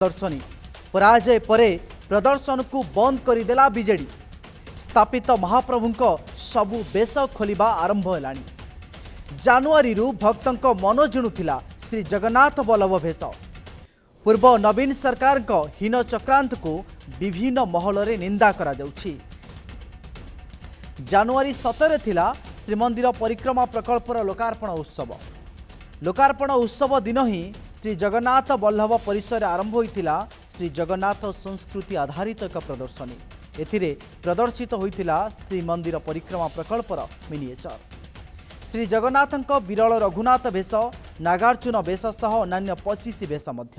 प्रदर्शनी पराजय परे प्रदर्शन को बंद करदेला बीजेडी स्थापित महाप्रभु सबु बेश खोलिबा आरंभ हेलानी। जानुआरी भक्तों मन जिणुथिला श्री जगन्नाथ बल्लभ भेष। पूर्व नवीन सरकार हीन चक्रांत को विभिन्न महल रे निंदा करा जाउछि। जानुआरी 17 थिला श्रीमंदिर परिक्रमा प्रकल्पर लोकार्पण उत्सव। लोकार्पण उत्सव दिन ही श्री जगन्नाथ बल्लभ परिसर आरंभ होइतिला श्री जगन्नाथ संस्कृति आधारित एक प्रदर्शनी। एथिरे प्रदर्शित होइतिला श्रीमंदिर परिक्रमा प्रकल्पर मिनिएचर। श्री जगन्नाथଙ୍କ विरल रघुनाथ भेष, नागार्जुन भेष सह अन्य 25 भेष मध्य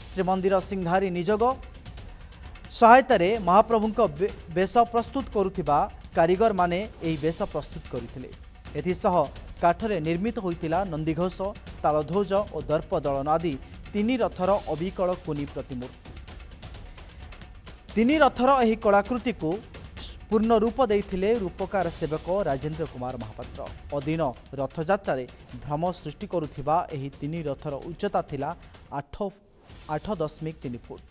श्रीमंदिर सिंहारी निजोग सहायतारे महाप्रभुଙ୍କ भेष प्रस्तुत करुथिबा कारीगर माने एही भेष प्रस्तुत करिथिले। एथिसह काठरे निर्मित होइतिला नंदीघोष, तालध्वज और दर्प दलन आदि 3 रथर अविकल कुनी प्रतिमूर्ति। 3 रथर एही कलाकृति को पूर्ण रूप देइथिले रूपकार सेवक राजेंद्र कुमार महापात्र। अदिन रथयात्रा भ्रम सृष्टि करुथिबा एही 3 रथर उच्चता थिला 8.3 फुट।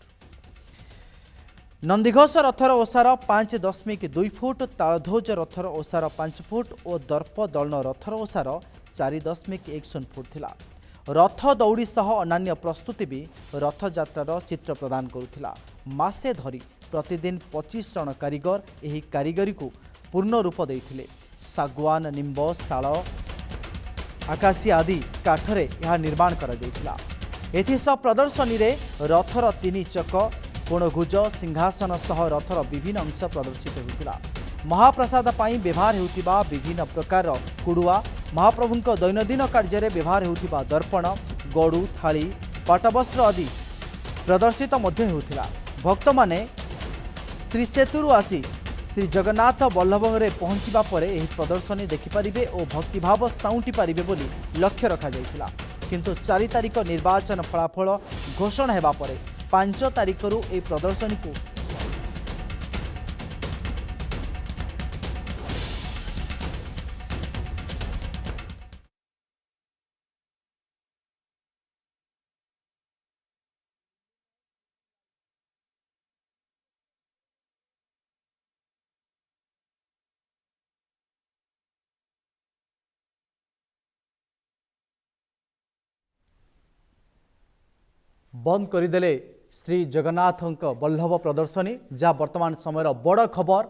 नंदीघोष रथर ओसार 5.2 फुट, तालध्वज रथर ओसार 5 फुट और दर्प दलन रथर ओसार 4.10 फुट थिला। रथ दौड़ी सह अन्य प्रस्तुति भी रथयात्रार चित्र प्रदान करुथिला। मासे धरी प्रतिदिन 25 जन कारीगर एही कारीगरी को पूर्ण रूप देइथिले। सागवान, निंब, शाल, आकाशी आदि काठरे यह निर्माण करा जाइथिला। एथिसह प्रदर्शनी रे रथर 3 चक, कोणगुज, सिंहासन सह रथर विभिन्न अंश प्रदर्शित होइतिला। महाप्रसाद पाई व्यवहार हेउतिबा विभिन्न प्रकार कुड़ुआ, महाप्रभुଙ୍କ दैनंदिन कार्य व्यवहार हेउतिबा दर्पण, गड़ू, थाली, पाटवस्त्र आदि प्रदर्शित मध्य हेउतिला। भक्त माने श्री सेतुरु आसी श्री जगन्नाथ बल्लभ रे पहुंचीबा परे एही प्रदर्शनी देखिपारिबे और भक्तिभाव साउंटी पारिबे बोली लक्ष्य रखा जाइतिला। किंतु 4 तारिख निर्वाचन फलाफल घोषणा हेबा परे 5 तारिखरू ए प्रदर्शनी को बंद करदेले श्री जगन्नाथ बल्लभ प्रदर्शनी। जहाँ वर्तमान समय बड़ खबर,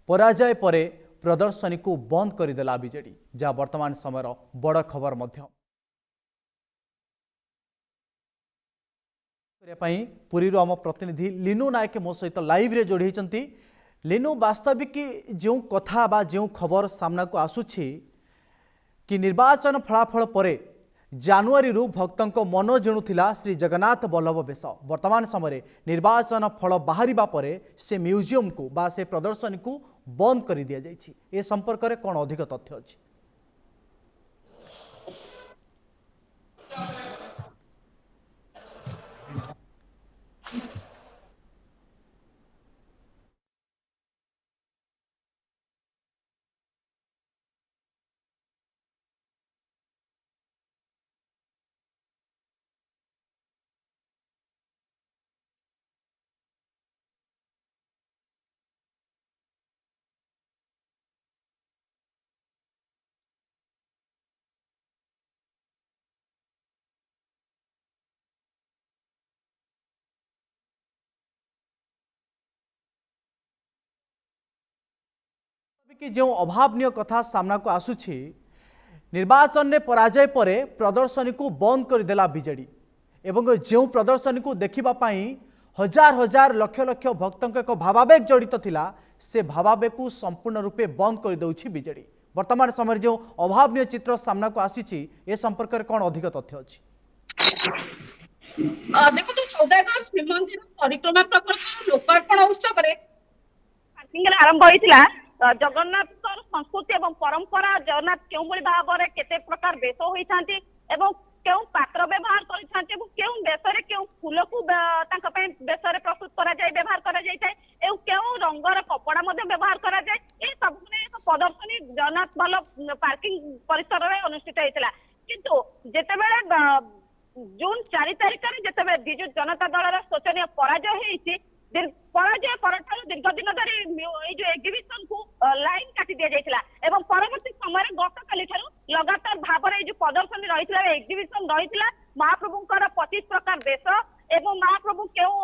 पराजय परे प्रदर्शनी को बंद करदेला बीजेडी। जहाँ वर्तमान समय बड़ खबर मध्य पुरी आम प्रतिनिधि लीनू नायक मो सहित लाइव रे जोड़ी होती। लीनू, वास्तविक जो कथा बा जो खबर सामना को आसुछि कि निर्वाचन फलाफल परे जानुआरी भक्तों मन जिणुथिला श्री जगन्नाथ बल्लभ भेष। वर्तमान समय निर्वाचन फल बाहर परे से म्यूजियम को बा से प्रदर्शनी को बंद कर दिया जाइछि। ए संपर्क में कौन अधिक तथ्य अछि? कि जो अभावनीय कथा सामना को आसुछि, निर्वाचन में पराजय परे प्रदर्शनी को बंद करदेला बीजेडी एवं जो प्रदर्शनी को देखिबा पाई हजार हजार लक्ष लक्ष भक्तों एक भावावेग जड़ित थिला से भावावेग को संपूर्ण रूपे बंद कर दउछि बीजेडी। वर्तमान समय जो अभावनीय चित्र सामना को आसीछि ए संपर्क में कौन अधिक तथ्य अछि? देखो तो सौदागर श्रीमंदिर परिक्रमा प्रकल्प लोकार्पण उत्सव रे पार्किंग आरंभ होइतिला। जगन्नाथ संस्कृति एवं परंपरा, जगन्नाथ क्यों भाव में केते प्रकार बेश होइछांती एवं क्यों पात्र व्यवहार करिछांती एवं क्यों बेशरे क्यों फूल को तांका पय बेशरे प्रस्तुत करा जाय व्यवहार करा जाय थाए एवं क्यों रंगर कपड़ा मध्ये व्यवहार करा जाय ए सब ने एक प्रदर्शनी जगन्नाथ बल्लभ पार्किंग परिसर रे अनुष्ठित होइतिला। किंतु जेते बेले जून 4 तारिख में जिते विजु जनता दल शोचनीय ପରାଜୟ ହେଇଛି ପରାଜୟ ପରଠାରୁ ଦୀର୍ଘ ଦିନ ଧରି ଏଇ ଯୋଉ ଏକ୍ଜିବିସନ କୁ ଲାଇନ କାଟି ଦିଆଯାଇଥିଲା ଏବଂ ପରବର୍ତ୍ତୀ ସମୟରେ ଗତକାଲି ଠାରୁ ଲଗାତାର ଭାବରେ ଏଇ ଯୋଉ ପ୍ରଦର୍ଶନୀ ରହିଥିଲା ଏକ୍ଜିବିସନ ରହିଥିଲା ମହାପ୍ରଭୁଙ୍କର 25 ପ୍ରକାର ବେଶ ଏବଂ ମହାପ୍ରଭୁ କେଉଁ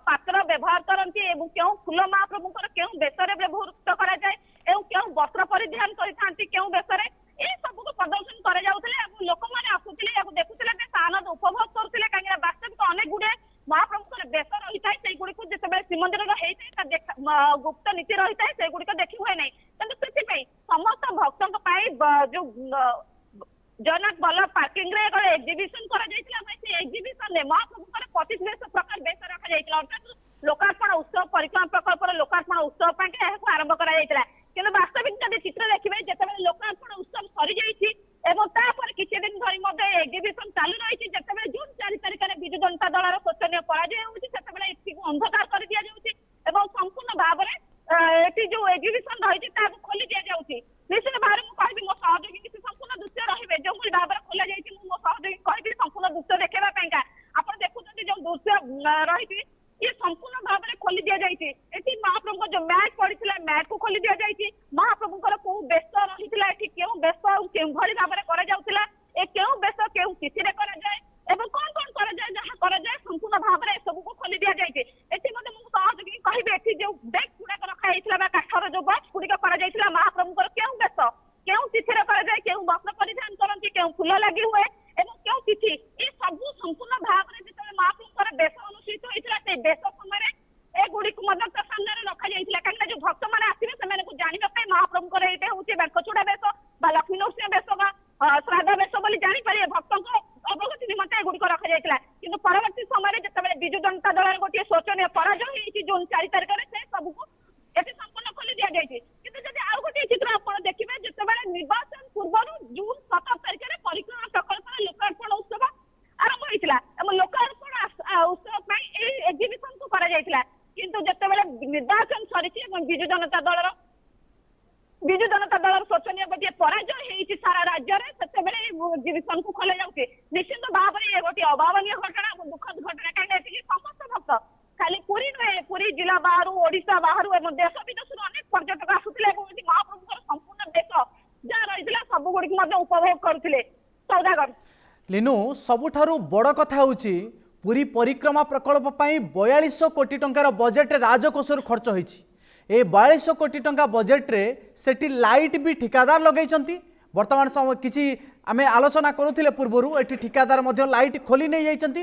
ପାତ୍ର ବ୍ୟବହାର କରନ୍ତି ଏବଂ କେଉଁ ଫୁଲ ମହାପ୍ରଭୁଙ୍କର କେଉଁ ବେଶରେ ବ୍ୟବହୃତ କରାଯାଏ ଏବଂ କେଉଁ ବସ୍ତ୍ର ପରିଧାନ କରିଥାନ୍ତି କେଉଁ ବେଶରେ ଏ ସବୁକୁ ପ୍ରଦର୍ଶନ କରାଯାଉଥିଲେ ଏବଂ ଲୋକମାନେ ଆସୁଥିଲେ ଏହାକୁ ଦେଖୁଥିଲେ ବେଶ ଆନନ୍ଦ ଉପଭୋଗ କରୁଥିଲେ କାହିଁକିନା ବାସ୍ତବିକ ଅନେକ ଗୁଡେ ମହାପ୍ରଭୁଙ୍କର ବେଶ ରହିଥାଏ ସେଇଗୁଡିକୁ ଯେତେବେଳେ ଶ୍ରୀମନ୍ଦିରର ହେଇଥାଏ ତା ଗୁପ୍ତ ନୀତି ରହିଥାଏ ସେଗୁଡିକ ଦେଖି ହୁଏ ନାହିଁ କିନ୍ତୁ ସେଥିପାଇଁ ସମସ୍ତ ଭକ୍ତଙ୍କ ପାଇଁ ଯୋଉ ଜଗନ୍ନାଥ ବଲ୍ଲଭ ପାର୍କିଂ ରେ ଏକ ଏକ୍ଜିବିସନ କରାଯାଇଥିଲା ଏବଂ ସେ ଏକ୍ଜିବିସନ ରେ ମହାପ୍ରଭୁଙ୍କର 25 ପ୍ରକାର ବେଶ ରଖାଯାଇଥିଲା ଅର୍ଥାତ୍ ଲୋକାର୍ପଣ ଉତ୍ସବ ପରିକ୍ରମା ପ୍ରକଳ୍ପର ଲୋକାର୍ପଣ ଉତ୍ସବ ପାଇଁ ଏହାକୁ ଆରମ୍ଭ କରାଯାଇଥିଲା କିନ୍ତୁ ବାସ୍ତବିକ ଯଦି ଚିତ୍ର ଦେଖିବେ ଯେତେବେଳେ ଲୋକାର୍ପଣ ଉତ୍ସବ ସରିଯାଇଛି ଏବଂ ତାପରେ କିଛି ଦିନ ଧରି ମଧ୍ୟ ଏକ୍ଜିବିସନ ଚାଲୁ ରହିଛି ଯେତେବେଳେ ଜୁନ 4 ତାରିଖରେ ବିଜୁ ଜନତା ଦଳର ଶୋଚନୀୟ ପରାଜୟ ହେଉଛି ସେତେବେଳେ ଏଠିକୁ ଅନ୍ଧକାର କରି ଦିଆଯାଉଛି ଏବଂ ସମ୍ପୂର୍ଣ୍ଣ ଭାବରେ ଏଠି ଯୋଉ ଏକ୍ଜିବିସନ ରହିଛି ତାହାକୁ ଖୋଲି ଦିଆଯାଉଛି ନିଶ୍ଚିତ ଭାବରେ ମୁଁ କହିବି ମୋ ସହଯୋଗୀ କିଛି ସମ୍ପୂର୍ଣ୍ଣ ଦୃଶ୍ୟ ରହିବେ ଯୋଉଭଳି ଭାବରେ ଖୋଲାଯାଇଛି ମୁଁ ମୋ ସହଯୋଗୀ କହିବି ସମ୍ପୂର୍ଣ୍ଣ ଦୃଶ୍ୟ ଦେଖେଇବା ପାଇଁକା ଆପଣ ଦେଖୁଛନ୍ତି ଯୋଉ ଦୃଶ୍ୟ ରହିଛି ଇଏ ସମ୍ପୂର୍ଣ୍ଣ ଭାବରେ ଖୋଲି ଦିଆଯାଇଛି ଏଠି ମହାପ୍ରଭୁଙ୍କ ଯୋଉ ମ୍ୟାଟ୍ ପଡିଥିଲା ମ୍ୟାଟ୍ କୁ ଖୋଲି ଦିଆଯାଇଛି ମହାପ୍ରଭୁଙ୍କର କୋଉ ବେଶ ରହିଥିଲା ଏଠି କେଉଁ ବେଶ ଆଉ କେଉଁଭଳି ଭାବରେ କରାଯାଉଥିଲା ଏ କେଉଁ ବେଶ କେଉଁ ତିଥିରେ କରାଯାଏ ଏବଂ କଣ କଣ କରାଯାଏ ଯାହା କରାଯାଏ ସମ୍ପୂର୍ଣ୍ଣ ଭାବରେ ଏସବୁକୁ ଖୋଲି ଦିଆଯାଇଛି ଏଠି ମଧ୍ୟ ମୁଁ ସହଯୋଗୀ କହିବି ଏଠି ଯୋଉ ଡେସ୍କ ଗୁଡାକ ରଖାଯାଇଥିଲା ବା କାଠର ଯୋଉ ବକ୍ସ ଗୁଡିକ କରାଯାଇଥିଲା ମହାପ୍ରଭୁଙ୍କର କେଉଁ ବେଶ କେଉଁ ତିଥିରେ କରାଯାଏ କେଉଁ ବସ୍ତ୍ର ପରିଧାନ କରନ୍ତି କେଉଁ ଫୁଲ ଲାଗି ହୁଏ ଏବଂ କେଉଁ ତିଥି ଏ ସବୁ ସମ୍ପୂର୍ଣ୍ଣ ଭାବରେ ଯେତେବେଳେ ମହାପ୍ରଭୁଙ୍କର ବେଶ ଅନୁଷ୍ଠିତ ହୋଇଥିଲା ସେଇ ବେଶ ସମୟରେ ଏଗୁଡିକୁ ମଧ୍ୟ ତା ସାମ୍ନାରେ ରଖାଯାଇଥିଲା କାହିଁକିନା ଯୋଉ ଭକ୍ତମାନେ ଆସିବେ ସେମାନଙ୍କୁ ଜାଣିବା ପାଇଁ ମହାପ୍ରଭୁଙ୍କର ଏଇଟା ହଉଛି ବାଙ୍କଚୂଡା ବେଶ ବା ଲକ୍ଷ୍ମୀ ନୃସିଂହ ବେଶ ବା ଶ୍ରାଦ୍ଧ ବେଶ ବୋଲି ଜାଣିପାରିବେ ଭକ୍ତଙ୍କ ଅବଗତି ନିମନ୍ତେ ଏଗୁଡିକ ରଖାଯାଇଥିଲା କିନ୍ତୁ ପରବର୍ତ୍ତୀ ସମୟରେ ଯେତେବେଳେ ବିଜୁ ଜନତା ଦଳର ଗୋଟିଏ ଶୋଚନୀୟ ପରାଜୟ ହେଇଛି ଜୁନ 4 ତାରିଖରେ ସେ ସବୁକୁ ଏଠି ସମ୍ପୂର୍ଣ୍ଣ ଖୋଲି ଦିଆଯାଇଛି କିନ୍ତୁ ଯଦି ଆଉ ଗୋଟିଏ ଚିତ୍ର ଆପଣ ଦେଖିବେ ଯେତେବେଳେ ନିର୍ବାଚନ ପୂର୍ବରୁ ଜୁନ 17 ତାରିଖରେ ପରିକ୍ରମା ପ୍ରକଳ୍ପର ଲୋକାର୍ପଣ ଉତ୍ସବ ଆରମ୍ଭ ହୋଇଥିଲା ଏବଂ ଲୋକାର୍ପଣ ଉତ୍ସବ ପାଇଁ ଏଇ ଏକ୍ଜିବିସନକୁ କରାଯାଇଥିଲା କିନ୍ତୁ ଯେତେବେଳେ ନିର୍ବାଚନ ସରିଛି ଏବଂ ବିଜୁ ଜନତା ଦଳର ଶୋଚନୀୟ ଗୋଟିଏ ପରାଜୟ ହେଇଛି ସାରା ରାଜ୍ୟରେ ସେତେବେଳେ ଏକ୍ଜିବିସନକୁ ଖୋଲାଯାଉଛି ନିଶ୍ଚିତ ଭାବରେ ଏ ଗୋଟିଏ ଅଭାବନୀୟ ଘଟଣା ଏବଂ ଦୁଃଖଦ ଘଟଣା କାହିଁକି ଏଠିକି ସମସ୍ତ ଭକ୍ତ ଖାଲି ପୁରୀ ନୁହେଁ ପୁରୀ ଜିଲ୍ଲା ବାହାରୁ ଓଡିଶା ବାହାରୁ ଏବଂ ଦେଶ ବିଦେଶରୁ ଅନେକ ପର୍ଯ୍ୟଟକ ଆସୁଥିଲେ ଏବଂ ଏଠି ମହାପ୍ରଭୁଙ୍କର ସମ୍ପୂର୍ଣ୍ଣ ବେଶ ଯାହା ରହିଥିଲା ସବୁ ଗୁଡିକୁ ମଧ୍ୟ ଉପଭୋଗ କରୁଥିଲେ ସୌଦାଗର ଲିନୁ ସବୁଠାରୁ ବଡ଼ କଥା ହେଉଛି ପୁରୀ ପରିକ୍ରମା ପ୍ରକଳ୍ପ ପାଇଁ 4200 କୋଟି ଟଙ୍କାର ବଜେଟ୍ ରାଜकोषରୁ ଖର୍ଚ୍ଚ ହୋଇଛି ए 4200 कोटी टंका बजेट रे सेठी लाइट भी ठिकादार लगेइचंती वर्तमान समय किछि आमे आलोचना करूथिले पूर्वरु एठी ठिकादार मध्य लाइट खोली नै जाइचंती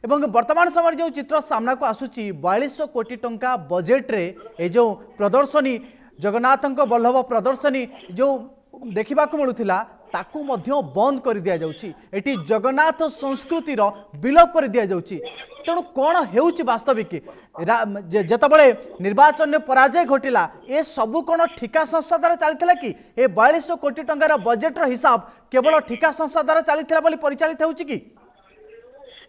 एवं वर्तमान समय जो चित्र सामना को आसुची 4200 कोटी टंका बजेट रे ए जो प्रदर्शनी जगन्नाथଙ୍କ बल्लभ प्रदर्शनी जो देखा मिलूला ताकू मध्य बंद कर दिया जाउची एटी जगन्नाथ संस्कृतिर विलोप कर दिया जाउची तेणु कौन होउची वास्तविक जेतबळे निर्वाचन में पराजय घटिला ए सबु कौन ठिका संस्था द्वारा चलता कि ए 4200 कोटी टंकार बजेटर हिसाब केवल ठिका संस्था द्वारा चलता परिचालित होउची कि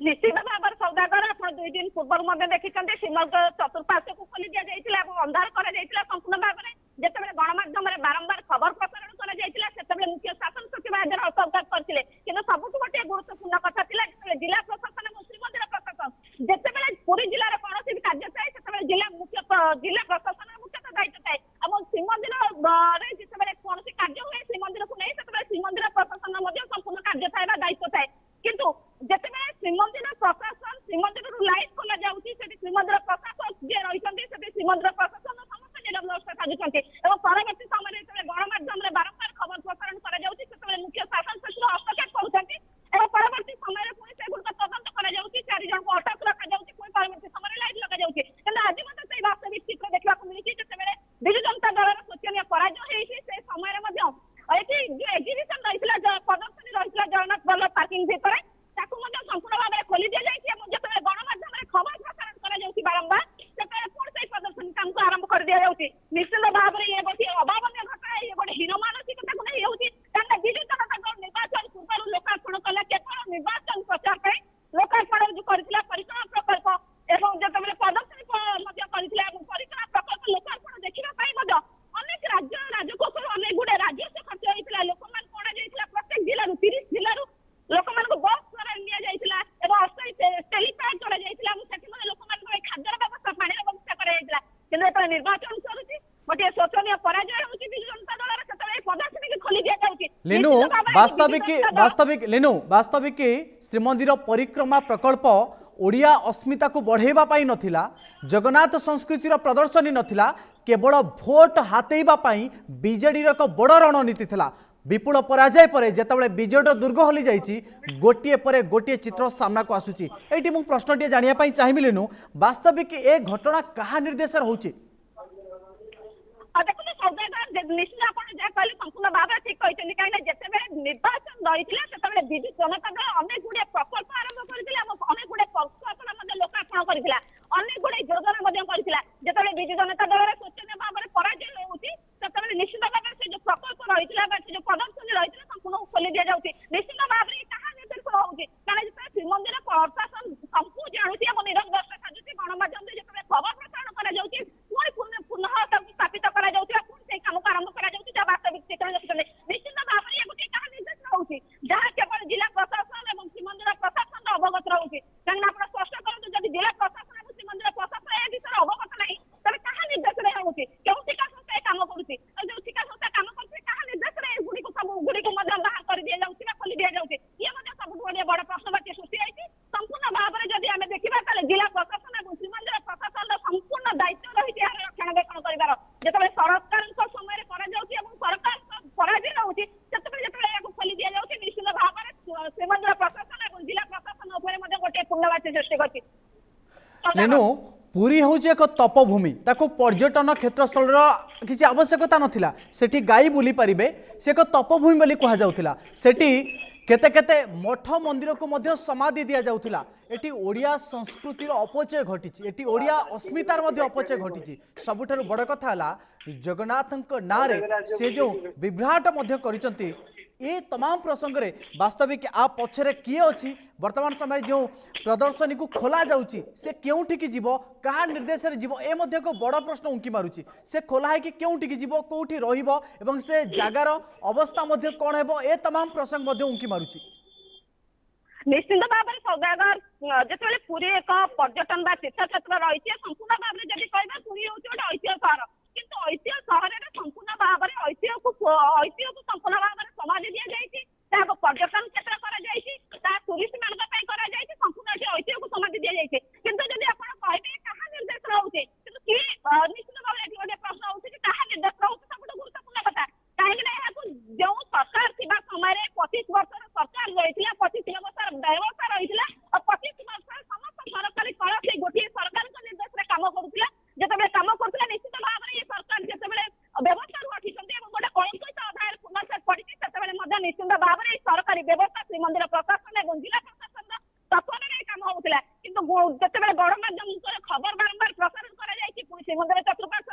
निश्चित भाव सौदागर आप 2 दिन पूर्व देखिए श्रीमंद चतुर्पार्श्व को खोली दि जाइए अंधार कर संपूर्ण भाव में जिते गणमाध्यम बारंबार खबर प्रसारण कर मुख्य शासन सचिव हस्तक्षेप करते कि सबुठ गोटे गुरुत्वपूर्ण कथा जिला प्रशासन और श्रीमंदिर प्रशासन जिते पुरी जिलार कौन भी कार्य थाए जिला प्रशासन मुख्यतः दायित्व थाए और श्रीमंदिर जिते कौन कार्य हुए श्रीमंदिर को नहीं श्रीमंदिर प्रशासन संपूर्ण कार्य थाए दायित्व थाए किंतु जिते श्रीमंदिर प्रशासन श्रीमंदिर लाइट खोल जाऊँगी श्रीमंदिर प्रशासन जी रही श्रीमंदिर प्रशासन समस्त जिला व्यवस्था साजुंट और परवर्ती समय गणमाध्यम बारंबार खबर प्रसारण कर मुख्य शासन सचिव हस्तक्षेप करुँच परवर्ती समय पुणी से गुड़ तदंत कर 4 जन को अटक रखा परवर्ती समय लाइट लगा आज से वास्तविक चित्र देखा मिली जिते विजु जनता दल शोचनीय पराजय से समय जो एग्जिबिशन रही प्रदर्शनी रही जगन्नाथ बल्लभ पार्किंग भितर संपूर्ण भाव में खोली दि जाए जो गणमाध्यम खबर प्रसारण कर बारंबार ଯେତେବେଳେ ନିର୍ବାଚନ କରୁଛି ଗୋଟିଏ ଶୋଚନୀୟ ପରାଜୟ ହେଉଛି ବିଜୁ ଜନତା ଦଳର ସେତେବେଳେ ପ୍ରଦର୍ଶନୀ ଖୋଲି ଦିଆଯାଉଛି। ଲିନୁ ବାସ୍ତବିକ ଶ୍ରୀମନ୍ଦିର परिक्रमा प्रकल्प ओडिया अस्मिता को बढ़ेबा पाई नथिला, जगन्नाथ संस्कृतिर प्रदर्शनी नथिला, केवल भोट हातेइबा पाई बीजेडी एक बड़ रणनीति थिला। विपुल पराजय पर जेतेबेले बीजेडी दुर्ग हली जाइछि गोटिए परे गोटिए चित्र सामना को आसुछि। एठी मु प्रश्नटिए जानिया पाई चाहिबि लीनु वास्तविक ए घटना कहा निर्देश होउछि? देखो सौदागर निश्चित आप जहाँ कहले संपूर्ण भाव ठीक कहते कहीं जिते निर्वाचन रही है विजु जनता दल अनेक गुड़े प्रकल्प आरंभ करते अनेक गुड़े परिकल्पना लोकार्पण करता अनेक गुड़े योजना करता जिते विजु जनता दल शोचनीय भाव में पराजय होती निश्चित भाव से जो प्रकल्प रही है जो प्रदर्शनी रही है संपूर्ण खोली दि जाऊँगी। निश्चित भाव में कहा निर्देश होगी कारण जिते श्रीमंदिर प्रशासन सबको जानूची और निरंतर साजुची गणमाध्यम जो खबर प्रसारण कर पुनः स्थापित कर काम को आरंभ कर वास्तविक चित्रण देखते निश्चित भाव में गोटे कहा निर्देश रोचे जहाँ केवल जिला प्रशासन और श्रीमंदिर प्रशासन अवगत रोचे कहीं आप स्पष्ट करूँ जब जिला प्रशासन और श्रीमंदिर प्रशासन ए विषय अवगत नहीं तेज क्या निर्देश रोचे क्यों ठिका संस्था काम करुच्ची जो ठिका संस्था काम कर क्या निर्देश गुड़ी को सब गुड़ी को बाहर कर दि जाऊँगी खोली दि जाऊँगी ये सब बड़ प्रश्नवाची सृष्टि होती संपूर्ण भाव में जब आम देखा जिला प्रशासन और श्रीमंदिर प्रशासन संपूर्ण दायित्व रही है रक्षणाबेक्षण कर जिते सरकार समय सरकार पराजय होती खोली दि जाऊँगी निश्चित भाव में श्रीमंदिर प्रशासन और जिला प्रशासन गोटे पूर्णवाची सृष्टि कर पुरी हूँ एक तपभूमि ताको पर्यटन क्षेत्र स्थल किसी आवश्यकता नथिला सेठी गाई बुली पारिबे से एक तपभूमि बोली कहा जाउथिला सेठी केते केते मठ मंदिर को मध्य समाधि दिया जाउथिला एटी ओडिया संस्कृतिर अपचय घटिछि एटी ओडिया अस्मितार मध्य अपचय घटिछि सबुठारु बड़ कथा हला जगन्नाथक नारे से जो विभ्राट मध्य करिसंती ये तमाम प्रसंग रे वास्तविक आ पछरे किए अछि वर्तमान समय जो प्रदर्शनी को खोला जाउची से केउठी की जीवो कहा निर्देश रे जीवो ए मध्य को बड़ प्रश्न उंकी मारुची से खोला है कि केउठी की जीवो कोउठी रहिबो एवं से जागार अवस्था मध्य कोन हेबो ए तमाम प्रसंग मध्य उंकी मारुची। निश्चित भाव में सौदागर जिते पुरी एक पर्यटन तीर्थ क्षेत्र रही है संपूर्ण भाव में जब कह पुरी हूँ गोटे ऐतिह्य सहर किंतु ऐतिह्य सहर संपूर्ण भाव में ऐतिह्य को संपूर्ण भाव में समाधि दि जाए पर्यटन क्षेत्र टूरिस्ट मान संपूर्ण ऐतिह्य को समाधि दि जाए किंतु जब आप कहे क्या निर्देश रोचे कि निश्चित भाव में गोटे प्रश्न होती क्या निर्देश रोचे सब गुरुत्वपूर्ण कथा कहीं जो सरकार थी समय 25 वर्ष सरकार रही 25 वर्ष व्यवस्था रही और 25 वर्ष समस्त सरकारी कल से गोटे सरकार निर्देश काम करुला जिते काम करुला निश्चित भाव में ये सरकार जिते व्यवस्था उठी गोटे कलंकित अध्याय पुनः पड़ी से निश्चित भाव में सरकारी व्यवस्था श्रीमंदिर प्रशासन और जिला प्रशासन तत्पर काम होता किंतु जिते गणमाध्यम खबर बारंबार प्रसारण कर श्रीमंदिर चतुर्पार्श्व